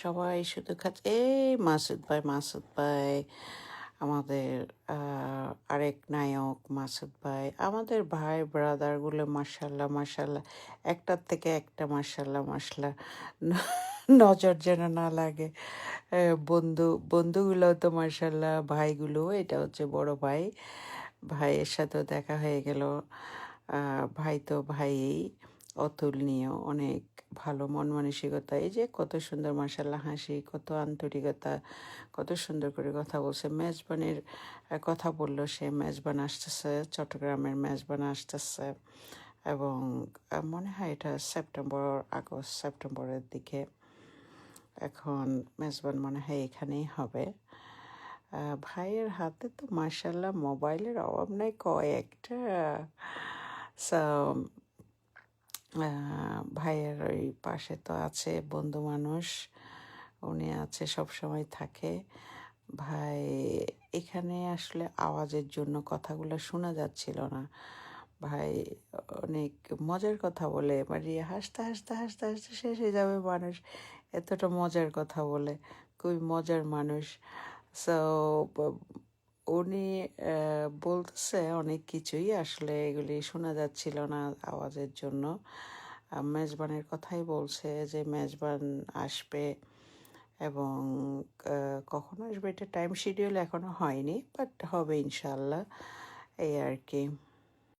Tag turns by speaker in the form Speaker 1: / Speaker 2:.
Speaker 1: সবাই শুধু খাচ্ছে, এই মাসুদ ভাই আমাদের আরেক নায়ক মাসুদ ভাই, আমাদের ভাই ব্রাদারগুলো মাশাল্লাহ মাশাল্লাহ, একটার থেকে একটা মাশাল্লাহ মাশাল্লাহ, নজর যেন না লাগে। বন্ধুগুলো তো মাশাল্লাহ, ভাইগুলো, এটা হচ্ছে বড় ভাই, ভাইয়ের সাথেও দেখা হয়ে গেল। ভাই তো ভাই, অতুলনীয়, অনেক ভালো মন মানসিকতা, এই যে কত সুন্দর মাশাল্লাহ হাসি, কত আন্তরিকতা, কত সুন্দর করে কথা বলছে। মেজবানের কথা বললো, সে মেজবান আসতেছে, চট্টগ্রামের মেজবান আসতেছে, এবং মনে হয় এটা সেপ্টেম্বরের দিকে। এখন মেজবান মনে হয় এখানেই হবে। ভাইয়ের হাতে তো মাশাল্লাহ মোবাইলের অভাব নাই কয়েকটা। সো ভাইয়ের ওই পাশে তো আছে বন্ধু মানুষ, উনি আছে, সব সময় থাকে। ভাই এখানে আসলে আওয়াজের জন্য কথাগুলো শোনা যাচ্ছিল না। ভাই অনেক মজার কথা বলে, মানে হাসতে হাসতে হাসতে হাসতে শেষ হয়ে যাবে মানুষ, এতটা মজার কথা বলে, খুবই মজার মানুষ। সো উনি বলতেছে অনেক কিছুই, আসলে এগুলি শোনা যাচ্ছিল না আওয়াজের জন্য। মেজবানের কথাই বলছে যে মেজবান আসবে, এবং কখন আসবে এটা টাইম শিডিউল এখনো হয়নি, বাট হবে ইনশাল্লাহ, এই আর কি।